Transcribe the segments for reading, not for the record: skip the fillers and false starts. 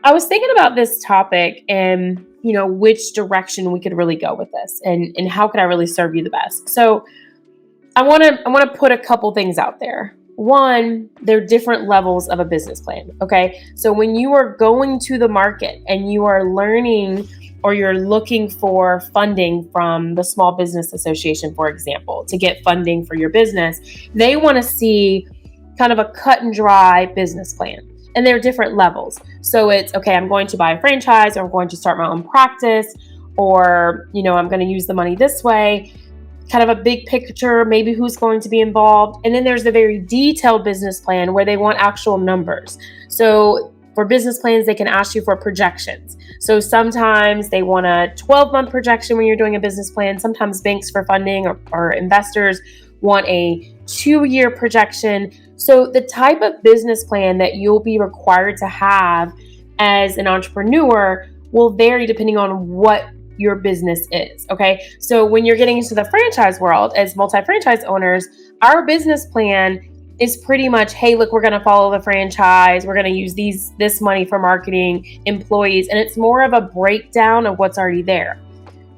I was thinking about this topic and, which direction we could really go with this and how could I really serve you the best. So I want to put a couple things out there. One, there are different levels of a business plan. Okay. So when you are going to the market and you are learning or you're looking for funding from the Small Business Association, for example, to get funding for your business, they want to see kind of a cut and dry business plan. And there are different levels. So it's okay, I'm going to buy a franchise, or I'm going to start my own practice, or, I'm going to use the money this way, kind of a big picture, maybe who's going to be involved. And then there's the very detailed business plan where they want actual numbers. So for business plans, they can ask you for projections. So sometimes they want a 12-month projection when you're doing a business plan. Sometimes banks for funding or investors want a 2-year projection. So the type of business plan that you'll be required to have as an entrepreneur will vary depending on what your business is. Okay. So when you're getting into the franchise world as multi-franchise owners, our business plan is pretty much, hey, look, we're going to follow the franchise. We're going to use this money for marketing, employees. And it's more of a breakdown of what's already there.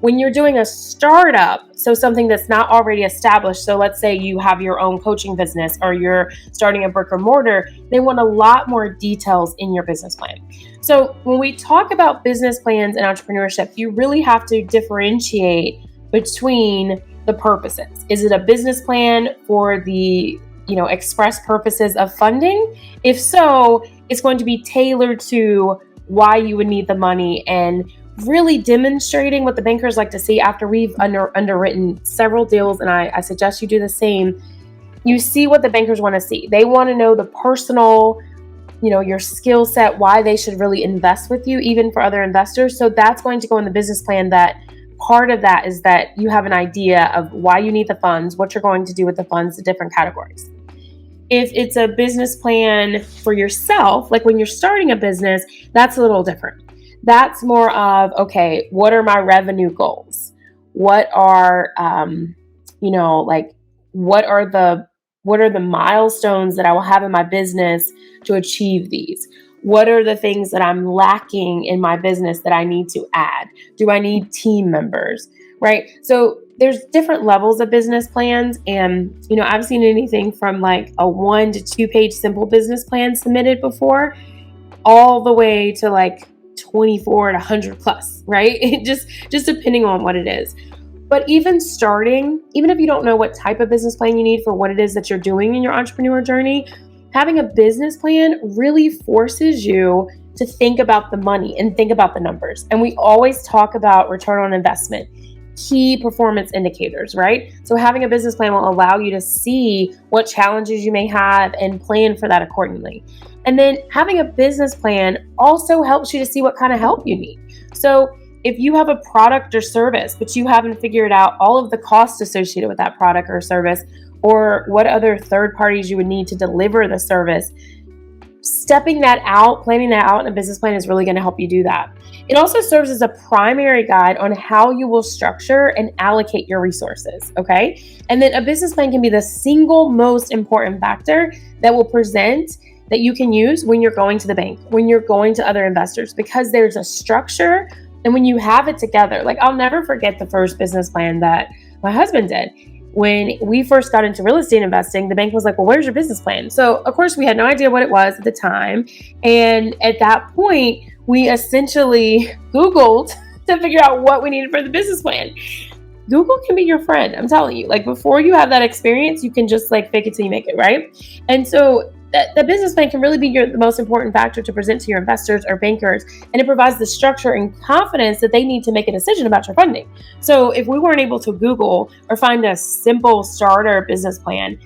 When you're doing a startup, so something that's not already established, so let's say you have your own coaching business or you're starting a brick or mortar, they want a lot more details in your business plan. So when we talk about business plans and entrepreneurship, you really have to differentiate between the purposes. Is it a business plan for the express purposes of funding? If so, it's going to be tailored to why you would need the money and really demonstrating what the bankers like to see after we've underwritten several deals, and I suggest you do the same. You see what the bankers want to see. They want to know the personal, your skill set, why they should really invest with you, even for other investors. So that's going to go in the business plan. That part of that is that you have an idea of why you need the funds, what you're going to do with the funds, the different categories. If it's a business plan for yourself, like when you're starting a business, that's a little different. That's more of, okay, what are my revenue goals? What are, what are the milestones that I will have in my business to achieve these? What are the things that I'm lacking in my business that I need to add? Do I need team members? Right? So there's different levels of business plans. And, I've seen anything from like a 1 to 2 page simple business plan submitted before, all the way to like 24 to 100 plus, right? It just depending on what it is. But even if you don't know what type of business plan you need for what it is that you're doing in your entrepreneur journey, having a business plan really forces you to think about the money and think about the numbers. And we always talk about return on investment, key performance indicators, right? So having a business plan will allow you to see what challenges you may have and plan for that accordingly. And then having a business plan also helps you to see what kind of help you need. So if you have a product or service, but you haven't figured out all of the costs associated with that product or service, or what other third parties you would need to deliver the service, stepping that out, planning that out in a business plan is really going to help you do that. It also serves as a primary guide on how you will structure and allocate your resources, okay? And then a business plan can be the single most important factor that will present that you can use when you're going to the bank, when you're going to other investors, because there's a structure. And when you have it together, like I'll never forget the first business plan that my husband did. When we first got into real estate investing, the bank was like, well, where's your business plan? So of course we had no idea what it was at the time. And at that point, we essentially Googled to figure out what we needed for the business plan. Google can be your friend. I'm telling you, like before you have that experience, you can just like fake it till you make it, right? And so the business plan can really be the most important factor to present to your investors or bankers, and it provides the structure and confidence that they need to make a decision about your funding. So if we weren't able to Google or find a simple starter business plan,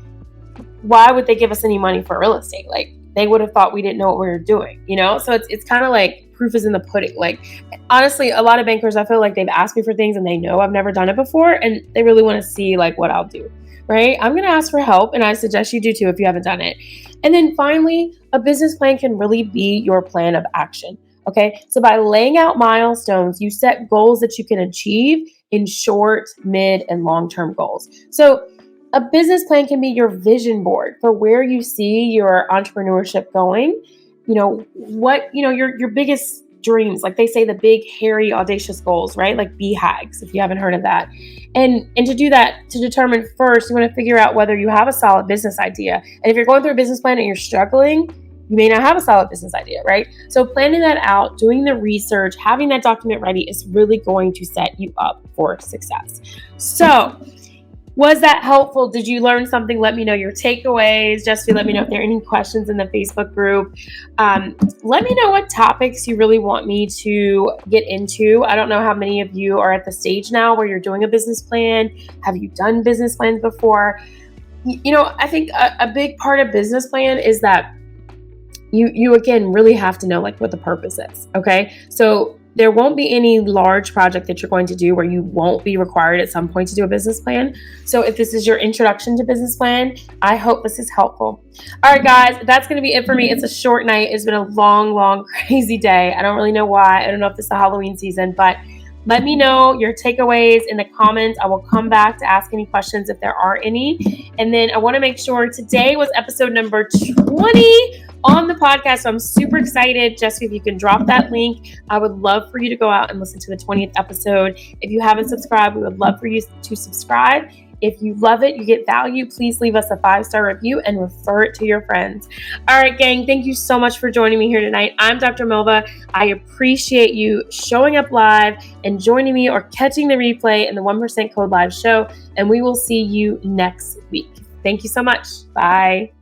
why would they give us any money for real estate? Like they would have thought we didn't know what we were doing, So it's kind of like proof is in the pudding. Like honestly, a lot of bankers, I feel like they've asked me for things and they know I've never done it before, and they really want to see like what I'll do. Right? I'm going to ask for help, and I suggest you do too if you haven't done it. And then finally, a business plan can really be your plan of action. Okay. So by laying out milestones, you set goals that you can achieve in short, mid, and long-term goals. So a business plan can be your vision board for where you see your entrepreneurship going. what, your biggest dreams. Like they say, the big, hairy, audacious goals, right? Like BHAGs, if you haven't heard of that. And to do that, to determine first, you want to figure out whether you have a solid business idea. And if you're going through a business plan and you're struggling, you may not have a solid business idea, right? So planning that out, doing the research, having that document ready is really going to set you up for success. So, was that helpful? Did you learn something? Let me know your takeaways. Just let me know if there are any questions in the Facebook group. Let me know what topics you really want me to get into. I don't know how many of you are at the stage now where you're doing a business plan. Have you done business plans before? I think a big part of business plan is that you again really have to know like what the purpose is. Okay. So there won't be any large project that you're going to do where you won't be required at some point to do a business plan. So if this is your introduction to business plan, I hope this is helpful. All right, guys, that's going to be it for me. It's a short night. It's been a long, crazy day. I don't really know why. I don't know if it's the Halloween season, but let me know your takeaways in the comments. I will come back to ask any questions if there are any. And then I want to make sure today was episode number 20 on the podcast. So I'm super excited. Jessica, if you can drop that link, I would love for you to go out and listen to the 20th episode. If you haven't subscribed, we would love for you to subscribe. If you love it, you get value, please leave us a 5-star review and refer it to your friends. All right, gang, thank you so much for joining me here tonight. I'm Dr. Melva. I appreciate you showing up live and joining me or catching the replay in the 1% Code Live show, and we will see you next week. Thank you so much. Bye.